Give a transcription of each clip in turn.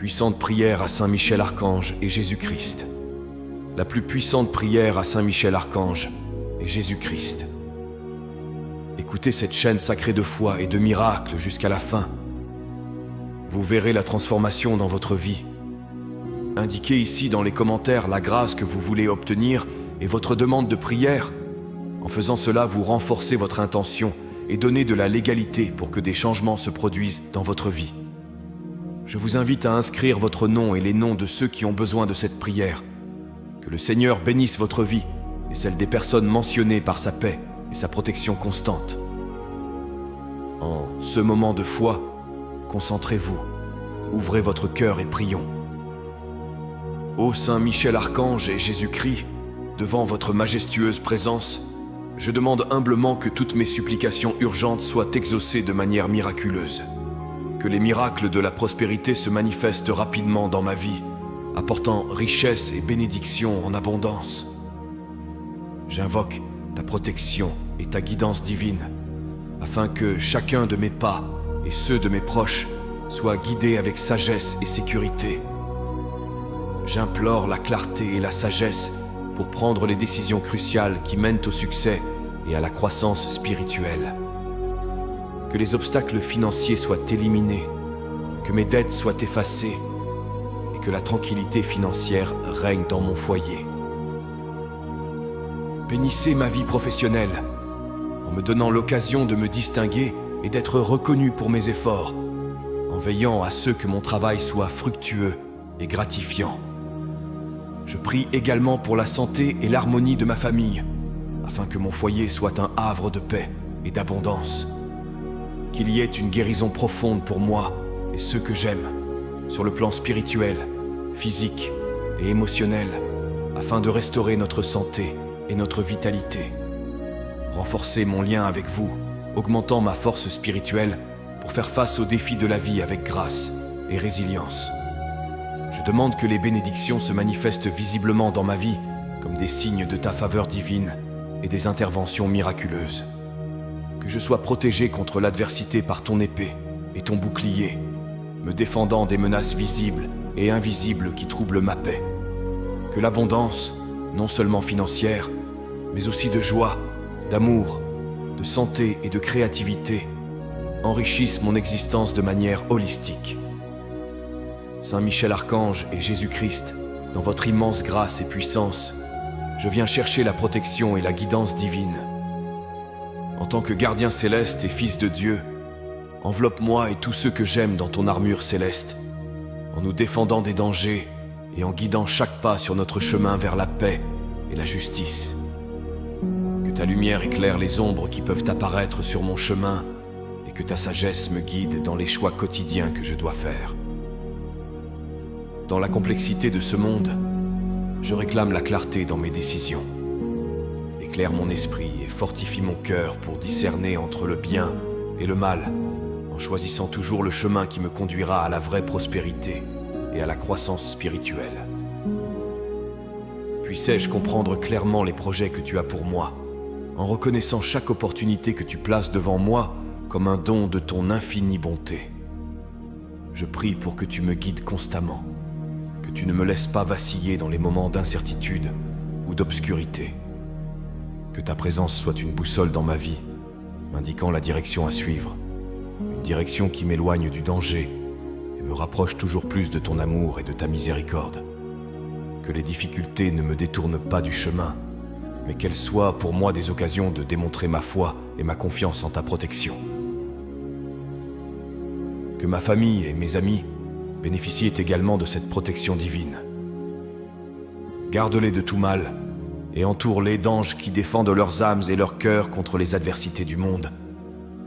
puissante prière à Saint Michel Archange et Jésus-Christ. La plus puissante prière à Saint Michel Archange et Jésus-Christ. Écoutez cette chaîne sacrée de foi et de miracles jusqu'à la fin. Vous verrez la transformation dans votre vie. Indiquez ici dans les commentaires la grâce que vous voulez obtenir et votre demande de prière. En faisant cela, vous renforcez votre intention et donnez de la légalité pour que des changements se produisent dans votre vie. Je vous invite à inscrire votre nom et les noms de ceux qui ont besoin de cette prière. Que le Seigneur bénisse votre vie et celle des personnes mentionnées par sa paix et sa protection constante. En ce moment de foi, concentrez-vous, ouvrez votre cœur et prions. Ô Saint Michel Archange et Jésus-Christ, devant votre majestueuse présence, je demande humblement que toutes mes supplications urgentes soient exaucées de manière miraculeuse. Que les miracles de la prospérité se manifestent rapidement dans ma vie, apportant richesse et bénédiction en abondance. J'invoque ta protection et ta guidance divine, afin que chacun de mes pas et ceux de mes proches soient guidés avec sagesse et sécurité. J'implore la clarté et la sagesse pour prendre les décisions cruciales qui mènent au succès et à la croissance spirituelle. Que les obstacles financiers soient éliminés, que mes dettes soient effacées et que la tranquillité financière règne dans mon foyer. Bénissez ma vie professionnelle en me donnant l'occasion de me distinguer et d'être reconnu pour mes efforts, en veillant à ce que mon travail soit fructueux et gratifiant. Je prie également pour la santé et l'harmonie de ma famille, afin que mon foyer soit un havre de paix et d'abondance. Qu'il y ait une guérison profonde pour moi et ceux que j'aime, sur le plan spirituel, physique et émotionnel, afin de restaurer notre santé et notre vitalité. Renforcer mon lien avec vous, augmentant ma force spirituelle pour faire face aux défis de la vie avec grâce et résilience. Je demande que les bénédictions se manifestent visiblement dans ma vie comme des signes de ta faveur divine et des interventions miraculeuses. Que je sois protégé contre l'adversité par ton épée et ton bouclier, me défendant des menaces visibles et invisibles qui troublent ma paix. Que l'abondance, non seulement financière, mais aussi de joie, d'amour, de santé et de créativité, enrichisse mon existence de manière holistique. Saint Michel Archange et Jésus-Christ, dans votre immense grâce et puissance, je viens chercher la protection et la guidance divine. En tant que gardien céleste et fils de Dieu, enveloppe-moi et tous ceux que j'aime dans ton armure céleste, en nous défendant des dangers et en guidant chaque pas sur notre chemin vers la paix et la justice. Que ta lumière éclaire les ombres qui peuvent apparaître sur mon chemin et que ta sagesse me guide dans les choix quotidiens que je dois faire. Dans la complexité de ce monde, je réclame la clarté dans mes décisions. Éclaire mon esprit et fortifie mon cœur pour discerner entre le bien et le mal, en choisissant toujours le chemin qui me conduira à la vraie prospérité et à la croissance spirituelle. Puissais-je comprendre clairement les projets que tu as pour moi, en reconnaissant chaque opportunité que tu places devant moi comme un don de ton infinie bonté. Je prie pour que tu me guides constamment, que tu ne me laisses pas vaciller dans les moments d'incertitude ou d'obscurité. Que ta présence soit une boussole dans ma vie, m'indiquant la direction à suivre, une direction qui m'éloigne du danger et me rapproche toujours plus de ton amour et de ta miséricorde. Que les difficultés ne me détournent pas du chemin, mais qu'elles soient pour moi des occasions de démontrer ma foi et ma confiance en ta protection. Que ma famille et mes amis bénéficient également de cette protection divine. Garde-les de tout mal et entoure-les d'anges qui défendent leurs âmes et leurs cœurs contre les adversités du monde.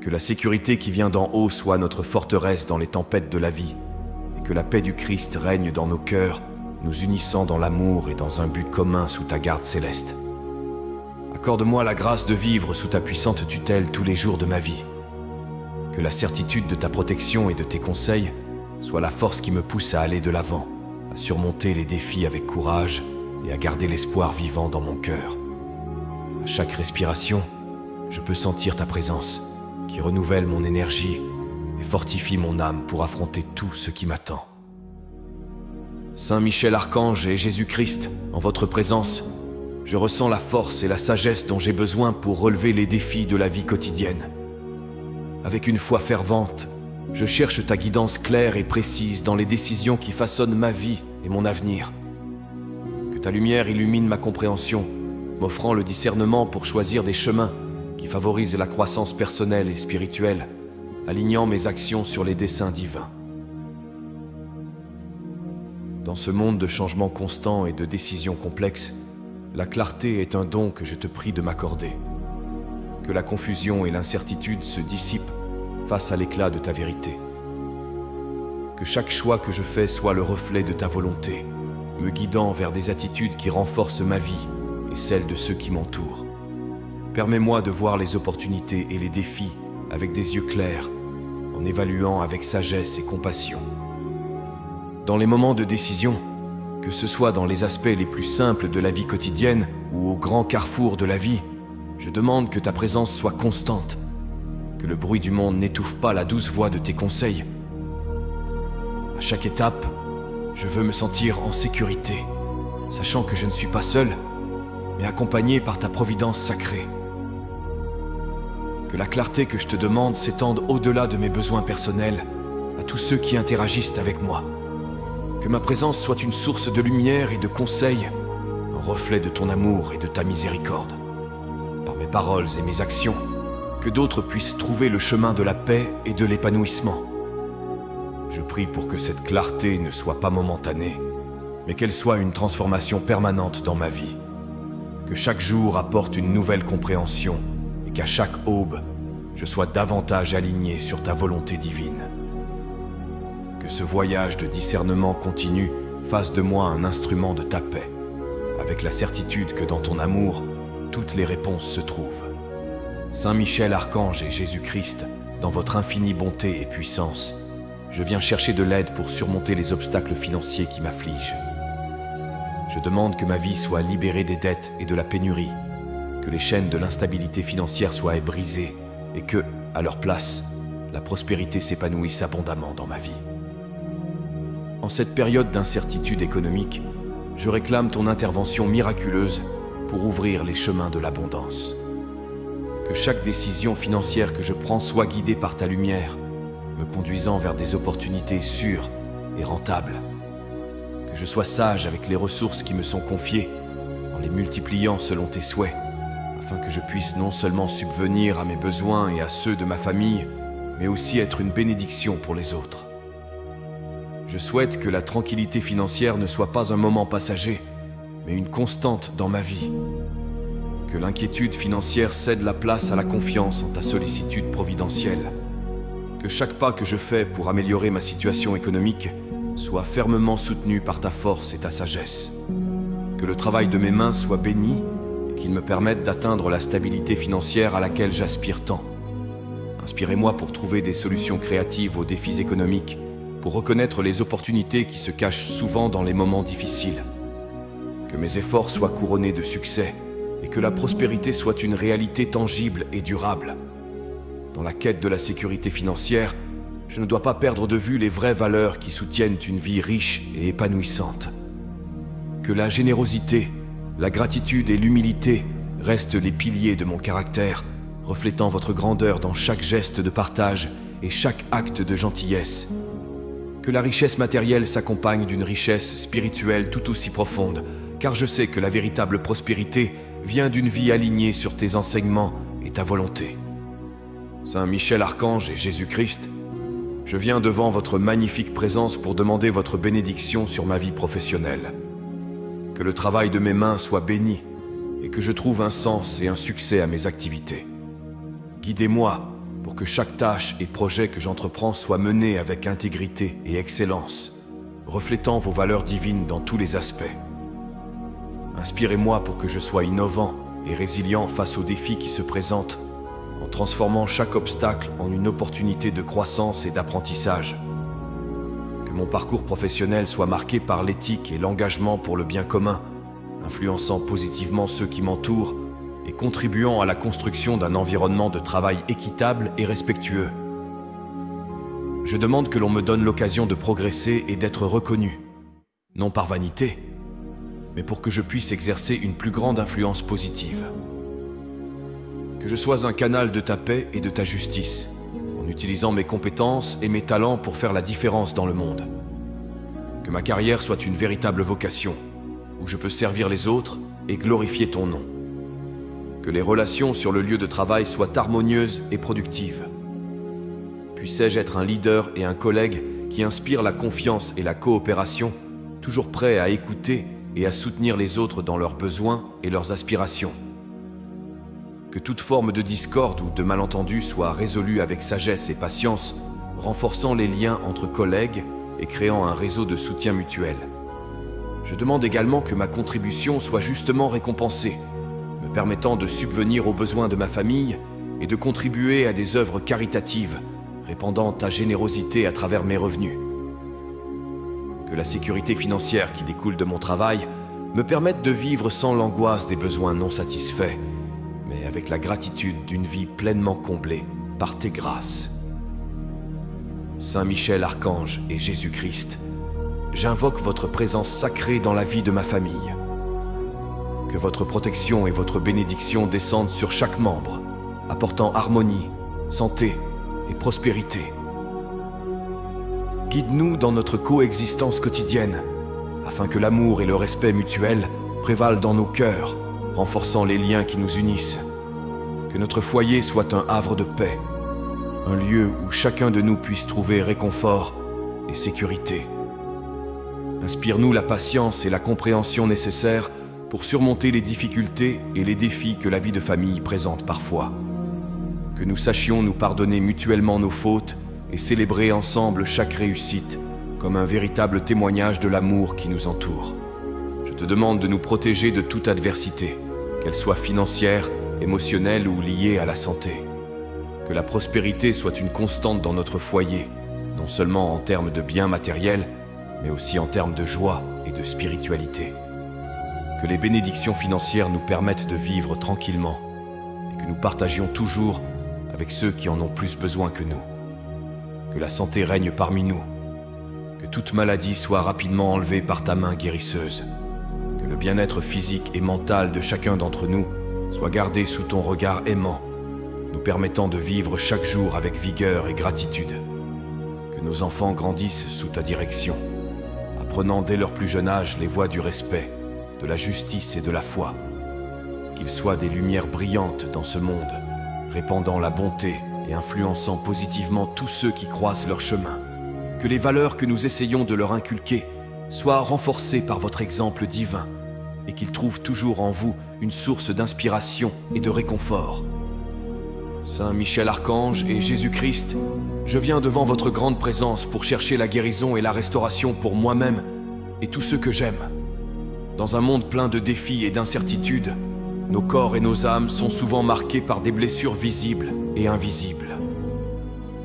Que la sécurité qui vient d'en haut soit notre forteresse dans les tempêtes de la vie et que la paix du Christ règne dans nos cœurs, nous unissant dans l'amour et dans un but commun sous ta garde céleste. Accorde-moi la grâce de vivre sous ta puissante tutelle tous les jours de ma vie. Que la certitude de ta protection et de tes conseils soit la force qui me pousse à aller de l'avant, à surmonter les défis avec courage et à garder l'espoir vivant dans mon cœur. À chaque respiration, je peux sentir ta présence qui renouvelle mon énergie et fortifie mon âme pour affronter tout ce qui m'attend. Saint Michel Archange et Jésus-Christ, en votre présence, je ressens la force et la sagesse dont j'ai besoin pour relever les défis de la vie quotidienne. Avec une foi fervente, je cherche ta guidance claire et précise dans les décisions qui façonnent ma vie et mon avenir. Que ta lumière illumine ma compréhension, m'offrant le discernement pour choisir des chemins qui favorisent la croissance personnelle et spirituelle, alignant mes actions sur les desseins divins. Dans ce monde de changements constants et de décisions complexes, la clarté est un don que je te prie de m'accorder. Que la confusion et l'incertitude se dissipent face à l'éclat de ta vérité. Que chaque choix que je fais soit le reflet de ta volonté, me guidant vers des attitudes qui renforcent ma vie et celle de ceux qui m'entourent. Permets-moi de voir les opportunités et les défis avec des yeux clairs, en évaluant avec sagesse et compassion. Dans les moments de décision, que ce soit dans les aspects les plus simples de la vie quotidienne ou au grand carrefour de la vie, je demande que ta présence soit constante, que le bruit du monde n'étouffe pas la douce voix de tes conseils. À chaque étape, je veux me sentir en sécurité, sachant que je ne suis pas seul, mais accompagné par ta providence sacrée. Que la clarté que je te demande s'étende au-delà de mes besoins personnels, à tous ceux qui interagissent avec moi. Que ma présence soit une source de lumière et de conseils, un reflet de ton amour et de ta miséricorde. Par mes paroles et mes actions, que d'autres puissent trouver le chemin de la paix et de l'épanouissement. Je prie pour que cette clarté ne soit pas momentanée, mais qu'elle soit une transformation permanente dans ma vie. Que chaque jour apporte une nouvelle compréhension et qu'à chaque aube, je sois davantage aligné sur ta volonté divine. Que ce voyage de discernement continu fasse de moi un instrument de ta paix, avec la certitude que dans ton amour, toutes les réponses se trouvent. Saint Michel Archange et Jésus-Christ, dans votre infinie bonté et puissance, je viens chercher de l'aide pour surmonter les obstacles financiers qui m'affligent. Je demande que ma vie soit libérée des dettes et de la pénurie, que les chaînes de l'instabilité financière soient brisées et que, à leur place, la prospérité s'épanouisse abondamment dans ma vie. En cette période d'incertitude économique, je réclame ton intervention miraculeuse pour ouvrir les chemins de l'abondance. Que chaque décision financière que je prends soit guidée par ta lumière, me conduisant vers des opportunités sûres et rentables. Que je sois sage avec les ressources qui me sont confiées, en les multipliant selon tes souhaits, afin que je puisse non seulement subvenir à mes besoins et à ceux de ma famille, mais aussi être une bénédiction pour les autres. Je souhaite que la tranquillité financière ne soit pas un moment passager, mais une constante dans ma vie. Que l'inquiétude financière cède la place à la confiance en ta sollicitude providentielle. Que chaque pas que je fais pour améliorer ma situation économique soit fermement soutenu par ta force et ta sagesse. Que le travail de mes mains soit béni et qu'il me permette d'atteindre la stabilité financière à laquelle j'aspire tant. Inspirez-moi pour trouver des solutions créatives aux défis économiques, pour reconnaître les opportunités qui se cachent souvent dans les moments difficiles. Que mes efforts soient couronnés de succès et que la prospérité soit une réalité tangible et durable. Dans la quête de la sécurité financière, je ne dois pas perdre de vue les vraies valeurs qui soutiennent une vie riche et épanouissante. Que la générosité, la gratitude et l'humilité restent les piliers de mon caractère, reflétant votre grandeur dans chaque geste de partage et chaque acte de gentillesse. Que la richesse matérielle s'accompagne d'une richesse spirituelle tout aussi profonde, car je sais que la véritable prospérité vient d'une vie alignée sur tes enseignements et ta volonté. Saint Michel Archange et Jésus-Christ, je viens devant votre magnifique présence pour demander votre bénédiction sur ma vie professionnelle. Que le travail de mes mains soit béni et que je trouve un sens et un succès à mes activités. Guidez-moi pour que chaque tâche et projet que j'entreprends soit mené avec intégrité et excellence, reflétant vos valeurs divines dans tous les aspects. Inspirez-moi pour que je sois innovant et résilient face aux défis qui se présentent, en transformant chaque obstacle en une opportunité de croissance et d'apprentissage. Que mon parcours professionnel soit marqué par l'éthique et l'engagement pour le bien commun, influençant positivement ceux qui m'entourent et contribuant à la construction d'un environnement de travail équitable et respectueux. Je demande que l'on me donne l'occasion de progresser et d'être reconnu. non par vanité, mais pour que je puisse exercer une plus grande influence positive. Que je sois un canal de ta paix et de ta justice, en utilisant mes compétences et mes talents pour faire la différence dans le monde. Que ma carrière soit une véritable vocation, où je peux servir les autres et glorifier ton nom. Que les relations sur le lieu de travail soient harmonieuses et productives. Puissais-je être un leader et un collègue qui inspire la confiance et la coopération, toujours prêt à écouter et à soutenir les autres dans leurs besoins et leurs aspirations. Que toute forme de discorde ou de malentendu soit résolue avec sagesse et patience, renforçant les liens entre collègues et créant un réseau de soutien mutuel. Je demande également que ma contribution soit justement récompensée, me permettant de subvenir aux besoins de ma famille et de contribuer à des œuvres caritatives, répandant ta générosité à travers mes revenus. Que la sécurité financière qui découle de mon travail me permette de vivre sans l'angoisse des besoins non satisfaits, mais avec la gratitude d'une vie pleinement comblée par tes grâces. Saint Michel Archange et Jésus-Christ, j'invoque votre présence sacrée dans la vie de ma famille. Que votre protection et votre bénédiction descendent sur chaque membre, apportant harmonie, santé et prospérité. Guide-nous dans notre coexistence quotidienne, afin que l'amour et le respect mutuel prévalent dans nos cœurs, renforçant les liens qui nous unissent. Que notre foyer soit un havre de paix, un lieu où chacun de nous puisse trouver réconfort et sécurité. Inspire-nous la patience et la compréhension nécessaires pour surmonter les difficultés et les défis que la vie de famille présente parfois. Que nous sachions nous pardonner mutuellement nos fautes et célébrer ensemble chaque réussite comme un véritable témoignage de l'amour qui nous entoure. Je te demande de nous protéger de toute adversité, qu'elle soit financière, émotionnelle ou liée à la santé. Que la prospérité soit une constante dans notre foyer, non seulement en termes de biens matériels, mais aussi en termes de joie et de spiritualité. Que les bénédictions financières nous permettent de vivre tranquillement et que nous partagions toujours avec ceux qui en ont plus besoin que nous. Que la santé règne parmi nous. Que toute maladie soit rapidement enlevée par ta main guérisseuse. Que le bien-être physique et mental de chacun d'entre nous soit gardé sous ton regard aimant, nous permettant de vivre chaque jour avec vigueur et gratitude. Que nos enfants grandissent sous ta direction, apprenant dès leur plus jeune âge les voies du respect, de la justice et de la foi. Qu'ils soient des lumières brillantes dans ce monde, répandant la bonté et influençant positivement tous ceux qui croisent leur chemin. Que les valeurs que nous essayons de leur inculquer soient renforcées par votre exemple divin et qu'ils trouvent toujours en vous une source d'inspiration et de réconfort. Saint Michel Archange et Jésus-Christ, je viens devant votre grande présence pour chercher la guérison et la restauration pour moi-même et tous ceux que j'aime. Dans un monde plein de défis et d'incertitudes, nos corps et nos âmes sont souvent marqués par des blessures visibles et invisibles.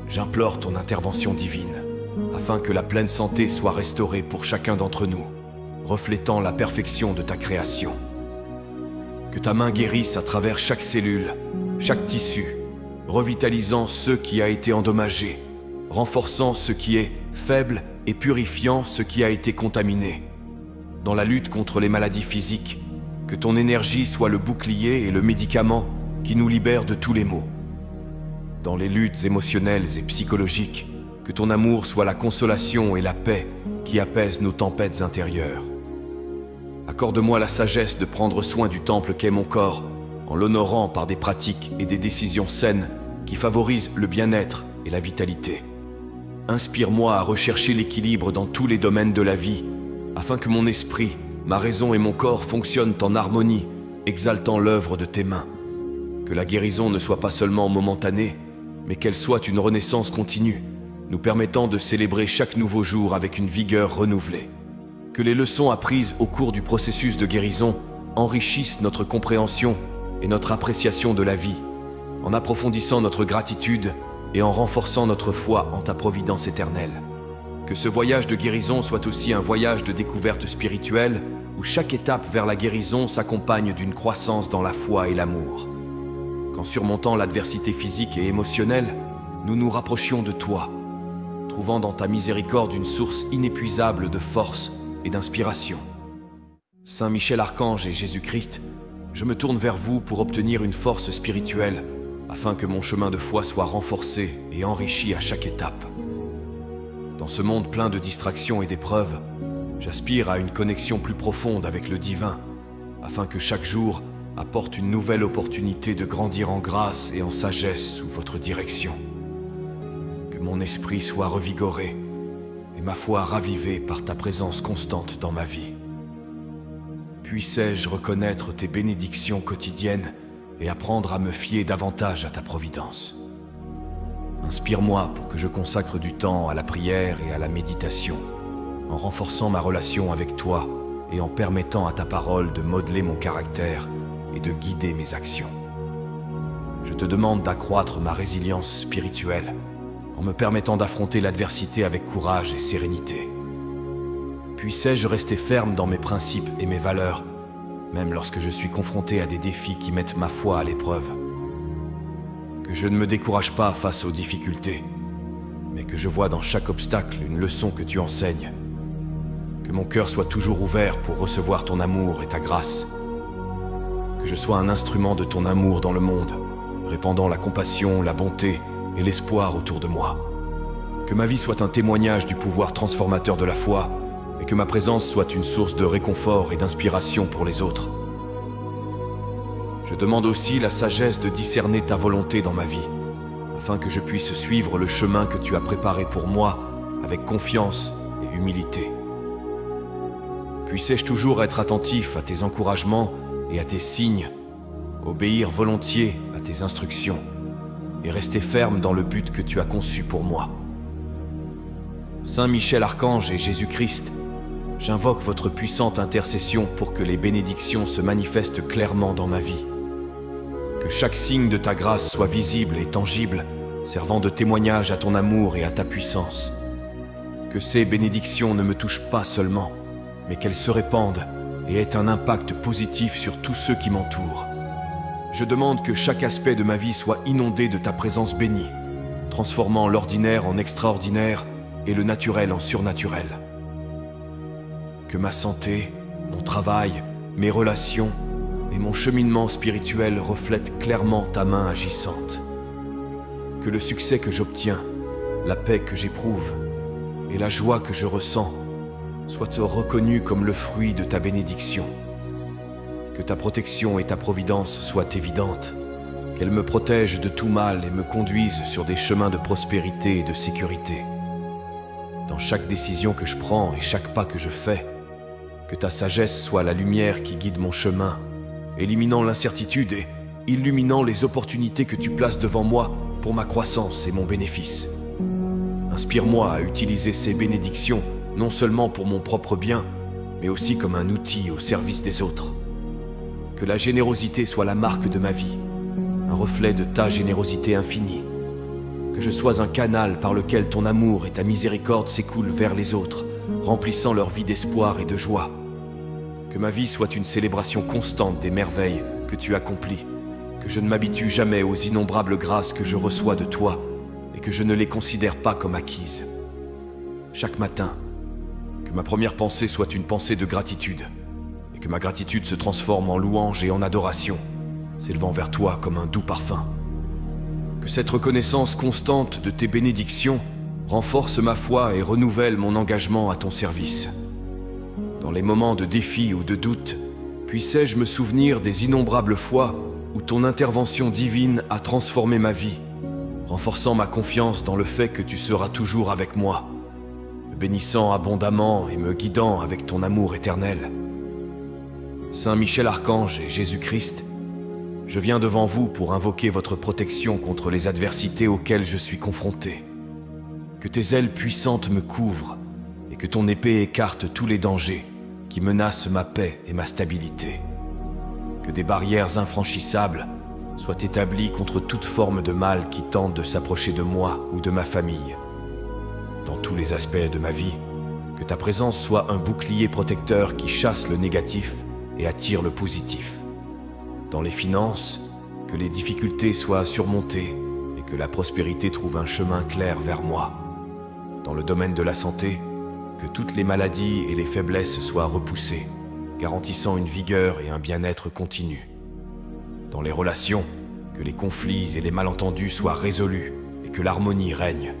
J'implore ton intervention divine, afin que la pleine santé soit restaurée pour chacun d'entre nous, reflétant la perfection de ta création. Que ta main guérisse à travers chaque cellule, chaque tissu, revitalisant ce qui a été endommagé, renforçant ce qui est faible et purifiant ce qui a été contaminé. Dans la lutte contre les maladies physiques, que ton énergie soit le bouclier et le médicament qui nous libère de tous les maux. Dans les luttes émotionnelles et psychologiques, que ton amour soit la consolation et la paix qui apaisent nos tempêtes intérieures. Accorde-moi la sagesse de prendre soin du temple qu'est mon corps, en l'honorant par des pratiques et des décisions saines qui favorisent le bien-être et la vitalité. Inspire-moi à rechercher l'équilibre dans tous les domaines de la vie, afin que mon esprit, ma raison et mon corps fonctionnent en harmonie, exaltant l'œuvre de tes mains. Que la guérison ne soit pas seulement momentanée, mais qu'elle soit une renaissance continue, nous permettant de célébrer chaque nouveau jour avec une vigueur renouvelée. Que les leçons apprises au cours du processus de guérison enrichissent notre compréhension et notre appréciation de la vie, en approfondissant notre gratitude et en renforçant notre foi en ta providence éternelle. Que ce voyage de guérison soit aussi un voyage de découverte spirituelle où chaque étape vers la guérison s'accompagne d'une croissance dans la foi et l'amour. Qu'en surmontant l'adversité physique et émotionnelle, nous nous rapprochions de toi, trouvant dans ta miséricorde une source inépuisable de force et d'inspiration. Saint Michel Archange et Jésus-Christ, je me tourne vers vous pour obtenir une force spirituelle afin que mon chemin de foi soit renforcé et enrichi à chaque étape. Dans ce monde plein de distractions et d'épreuves, j'aspire à une connexion plus profonde avec le divin, afin que chaque jour apporte une nouvelle opportunité de grandir en grâce et en sagesse sous votre direction. Que mon esprit soit revigoré et ma foi ravivée par ta présence constante dans ma vie. Puissais-je reconnaître tes bénédictions quotidiennes et apprendre à me fier davantage à ta providence. Inspire-moi pour que je consacre du temps à la prière et à la méditation, en renforçant ma relation avec toi et en permettant à ta parole de modeler mon caractère et de guider mes actions. Je te demande d'accroître ma résilience spirituelle en me permettant d'affronter l'adversité avec courage et sérénité. Puissais-je rester ferme dans mes principes et mes valeurs, même lorsque je suis confronté à des défis qui mettent ma foi à l'épreuve. Que je ne me décourage pas face aux difficultés, mais que je vois dans chaque obstacle une leçon que tu enseignes. Que mon cœur soit toujours ouvert pour recevoir ton amour et ta grâce. Que je sois un instrument de ton amour dans le monde, répandant la compassion, la bonté et l'espoir autour de moi. Que ma vie soit un témoignage du pouvoir transformateur de la foi et que ma présence soit une source de réconfort et d'inspiration pour les autres. Je demande aussi la sagesse de discerner ta volonté dans ma vie, afin que je puisse suivre le chemin que tu as préparé pour moi avec confiance et humilité. Puissais-je toujours être attentif à tes encouragements et à tes signes, obéir volontiers à tes instructions et rester ferme dans le but que tu as conçu pour moi. Saint Michel Archange et Jésus-Christ, j'invoque votre puissante intercession pour que les bénédictions se manifestent clairement dans ma vie. Que chaque signe de ta grâce soit visible et tangible, servant de témoignage à ton amour et à ta puissance. Que ces bénédictions ne me touchent pas seulement, mais qu'elles se répandent et aient un impact positif sur tous ceux qui m'entourent. Je demande que chaque aspect de ma vie soit inondé de ta présence bénie, transformant l'ordinaire en extraordinaire et le naturel en surnaturel. Que ma santé, mon travail, mes relations et mon cheminement spirituel reflètent clairement ta main agissante. Que le succès que j'obtiens, la paix que j'éprouve et la joie que je ressens soient reconnus comme le fruit de ta bénédiction. Que ta protection et ta providence soient évidentes, qu'elles me protègent de tout mal et me conduisent sur des chemins de prospérité et de sécurité. Dans chaque décision que je prends et chaque pas que je fais, que ta sagesse soit la lumière qui guide mon chemin, éliminant l'incertitude et illuminant les opportunités que tu places devant moi pour ma croissance et mon bénéfice. Inspire-moi à utiliser ces bénédictions non seulement pour mon propre bien, mais aussi comme un outil au service des autres. Que la générosité soit la marque de ma vie, un reflet de ta générosité infinie. Que je sois un canal par lequel ton amour et ta miséricorde s'écoulent vers les autres, remplissant leur vie d'espoir et de joie. Que ma vie soit une célébration constante des merveilles que tu accomplis, que je ne m'habitue jamais aux innombrables grâces que je reçois de toi et que je ne les considère pas comme acquises. Chaque matin, que ma première pensée soit une pensée de gratitude et que ma gratitude se transforme en louange et en adoration, s'élevant vers toi comme un doux parfum. Que cette reconnaissance constante de tes bénédictions renforce ma foi et renouvelle mon engagement à ton service. Dans les moments de défi ou de doute, puissais-je me souvenir des innombrables fois où ton intervention divine a transformé ma vie, renforçant ma confiance dans le fait que tu seras toujours avec moi, me bénissant abondamment et me guidant avec ton amour éternel. Saint Michel Archange et Jésus-Christ, je viens devant vous pour invoquer votre protection contre les adversités auxquelles je suis confronté. Que tes ailes puissantes me couvrent et que ton épée écarte tous les dangers qui menacent ma paix et ma stabilité. Que des barrières infranchissables soient établies contre toute forme de mal qui tente de s'approcher de moi ou de ma famille. Dans tous les aspects de ma vie, que ta présence soit un bouclier protecteur qui chasse le négatif et attire le positif. Dans les finances, que les difficultés soient surmontées et que la prospérité trouve un chemin clair vers moi. Dans le domaine de la santé, que toutes les maladies et les faiblesses soient repoussées, garantissant une vigueur et un bien-être continu. Dans les relations, que les conflits et les malentendus soient résolus et que l'harmonie règne.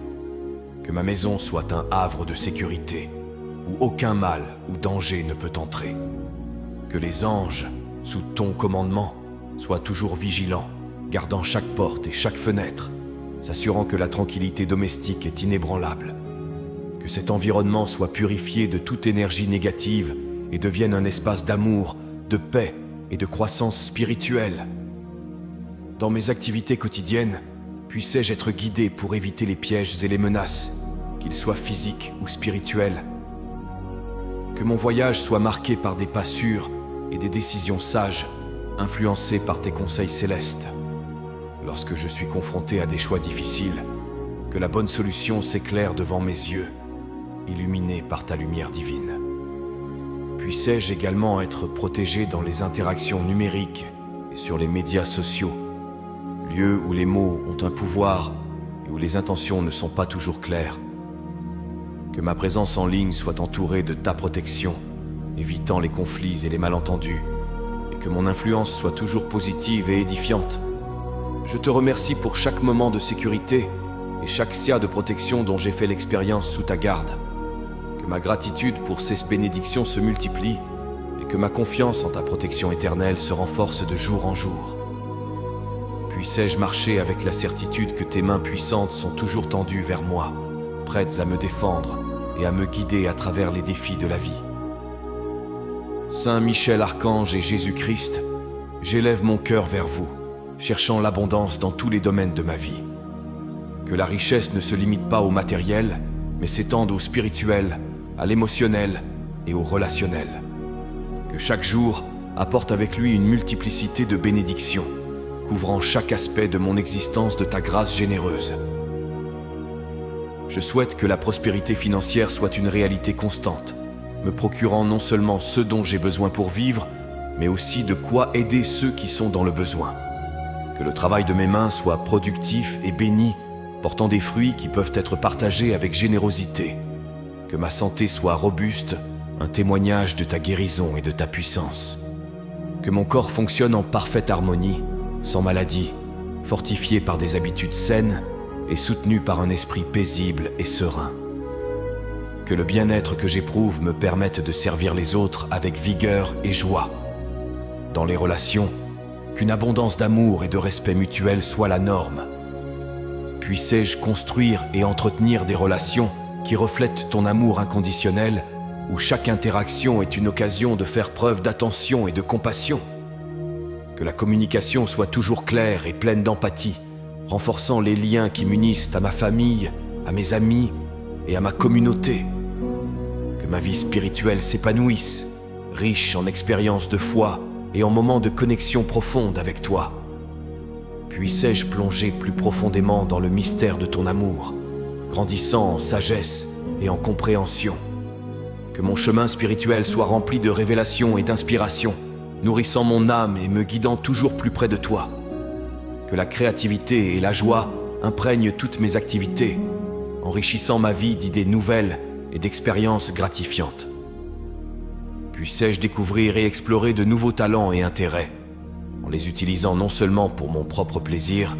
Que ma maison soit un havre de sécurité, où aucun mal ou danger ne peut entrer. Que les anges, sous ton commandement, soient toujours vigilants, gardant chaque porte et chaque fenêtre, s'assurant que la tranquillité domestique est inébranlable. Que cet environnement soit purifié de toute énergie négative et devienne un espace d'amour, de paix et de croissance spirituelle. Dans mes activités quotidiennes, puissais-je être guidé pour éviter les pièges et les menaces, qu'ils soient physiques ou spirituels. Que mon voyage soit marqué par des pas sûrs et des décisions sages, influencées par tes conseils célestes. Lorsque je suis confronté à des choix difficiles, que la bonne solution s'éclaire devant mes yeux, illuminé par ta lumière divine. Puissais-je également être protégé dans les interactions numériques et sur les médias sociaux, lieux où les mots ont un pouvoir et où les intentions ne sont pas toujours claires. Que ma présence en ligne soit entourée de ta protection, évitant les conflits et les malentendus, et que mon influence soit toujours positive et édifiante. Je te remercie pour chaque moment de sécurité et chaque sia de protection dont j'ai fait l'expérience sous ta garde. Que ma gratitude pour ces bénédictions se multiplie et que ma confiance en ta protection éternelle se renforce de jour en jour. Puissais-je marcher avec la certitude que tes mains puissantes sont toujours tendues vers moi, prêtes à me défendre et à me guider à travers les défis de la vie. Saint Michel Archange et Jésus-Christ, j'élève mon cœur vers vous, cherchant l'abondance dans tous les domaines de ma vie. Que la richesse ne se limite pas au matériel, mais s'étende au spirituel, à l'émotionnel et au relationnel. Que chaque jour apporte avec lui une multiplicité de bénédictions, couvrant chaque aspect de mon existence de ta grâce généreuse. Je souhaite que la prospérité financière soit une réalité constante, me procurant non seulement ce dont j'ai besoin pour vivre, mais aussi de quoi aider ceux qui sont dans le besoin. Que le travail de mes mains soit productif et béni, portant des fruits qui peuvent être partagés avec générosité. Que ma santé soit robuste, un témoignage de ta guérison et de ta puissance. Que mon corps fonctionne en parfaite harmonie, sans maladie, fortifié par des habitudes saines et soutenu par un esprit paisible et serein. Que le bien-être que j'éprouve me permette de servir les autres avec vigueur et joie. Dans les relations, qu'une abondance d'amour et de respect mutuel soit la norme. Puissais-je construire et entretenir des relations qui reflètent ton amour inconditionnel, où chaque interaction est une occasion de faire preuve d'attention et de compassion. Que la communication soit toujours claire et pleine d'empathie, renforçant les liens qui m'unissent à ma famille, à mes amis et à ma communauté. Que ma vie spirituelle s'épanouisse, riche en expériences de foi et en moments de connexion profonde avec toi. Puissais-je plonger plus profondément dans le mystère de ton amour, grandissant en sagesse et en compréhension. Que mon chemin spirituel soit rempli de révélations et d'inspiration, nourrissant mon âme et me guidant toujours plus près de toi. Que la créativité et la joie imprègnent toutes mes activités, enrichissant ma vie d'idées nouvelles et d'expériences gratifiantes. Puissais-je découvrir et explorer de nouveaux talents et intérêts, en les utilisant non seulement pour mon propre plaisir,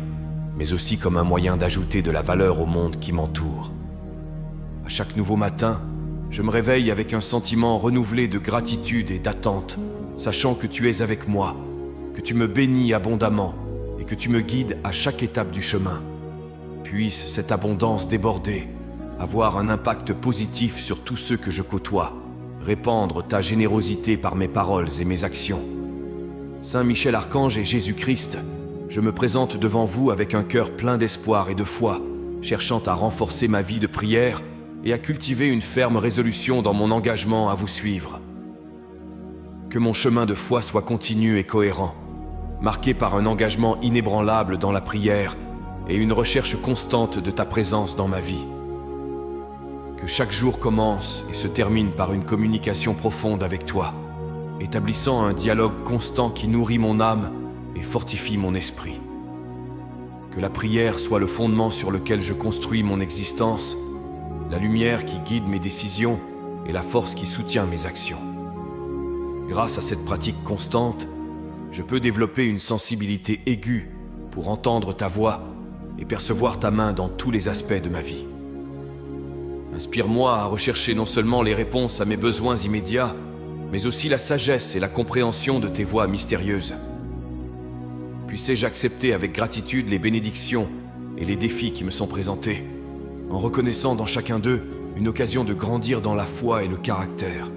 mais aussi comme un moyen d'ajouter de la valeur au monde qui m'entoure. À chaque nouveau matin, je me réveille avec un sentiment renouvelé de gratitude et d'attente, sachant que tu es avec moi, que tu me bénis abondamment et que tu me guides à chaque étape du chemin. Puisse cette abondance déborder, avoir un impact positif sur tous ceux que je côtoie, répandre ta générosité par mes paroles et mes actions. Saint Michel Archange et Jésus-Christ, je me présente devant vous avec un cœur plein d'espoir et de foi, cherchant à renforcer ma vie de prière et à cultiver une ferme résolution dans mon engagement à vous suivre. Que mon chemin de foi soit continu et cohérent, marqué par un engagement inébranlable dans la prière et une recherche constante de ta présence dans ma vie. Que chaque jour commence et se termine par une communication profonde avec toi, établissant un dialogue constant qui nourrit mon âme et fortifie mon esprit. Que la prière soit le fondement sur lequel je construis mon existence, la lumière qui guide mes décisions et la force qui soutient mes actions. Grâce à cette pratique constante, je peux développer une sensibilité aiguë pour entendre ta voix et percevoir ta main dans tous les aspects de ma vie. Inspire-moi à rechercher non seulement les réponses à mes besoins immédiats, mais aussi la sagesse et la compréhension de tes voies mystérieuses. Puissé-je accepter avec gratitude les bénédictions et les défis qui me sont présentés, en reconnaissant dans chacun d'eux une occasion de grandir dans la foi et le caractère.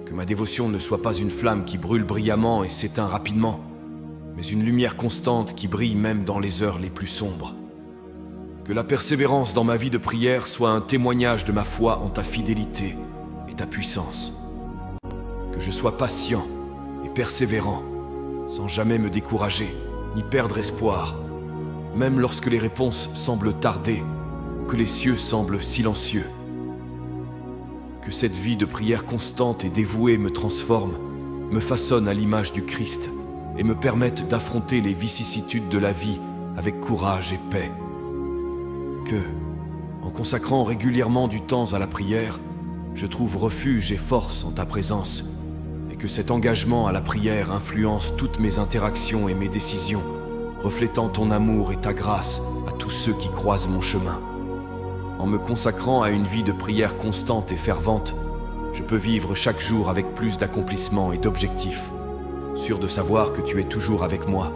Que ma dévotion ne soit pas une flamme qui brûle brillamment et s'éteint rapidement, mais une lumière constante qui brille même dans les heures les plus sombres. Que la persévérance dans ma vie de prière soit un témoignage de ma foi en ta fidélité et ta puissance. Que je sois patient et persévérant, sans jamais me décourager, ni perdre espoir, même lorsque les réponses semblent tarder, ou que les cieux semblent silencieux. Que cette vie de prière constante et dévouée me transforme, me façonne à l'image du Christ, et me permette d'affronter les vicissitudes de la vie avec courage et paix. Que, en consacrant régulièrement du temps à la prière, je trouve refuge et force en ta présence, et que cet engagement à la prière influence toutes mes interactions et mes décisions, reflétant ton amour et ta grâce à tous ceux qui croisent mon chemin. En me consacrant à une vie de prière constante et fervente, je peux vivre chaque jour avec plus d'accomplissement et d'objectifs, sûr de savoir que tu es toujours avec moi,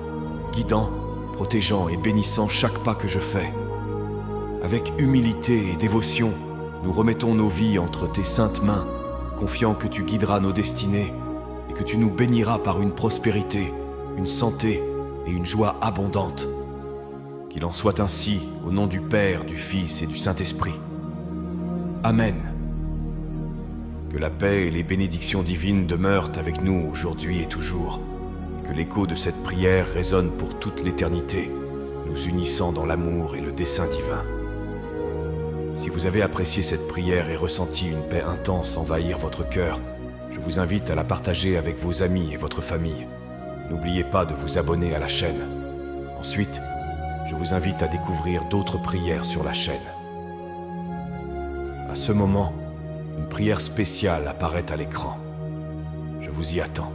guidant, protégeant et bénissant chaque pas que je fais. Avec humilité et dévotion, nous remettons nos vies entre tes saintes mains, confiant que tu guideras nos destinées et que tu nous béniras par une prospérité, une santé et une joie abondante. Qu'il en soit ainsi, au nom du Père, du Fils et du Saint-Esprit. Amen. Que la paix et les bénédictions divines demeurent avec nous aujourd'hui et toujours, et que l'écho de cette prière résonne pour toute l'éternité, nous unissant dans l'amour et le dessein divin. Si vous avez apprécié cette prière et ressenti une paix intense envahir votre cœur, je vous invite à la partager avec vos amis et votre famille. N'oubliez pas de vous abonner à la chaîne. Ensuite, je vous invite à découvrir d'autres prières sur la chaîne. À ce moment, une prière spéciale apparaît à l'écran. Je vous y attends.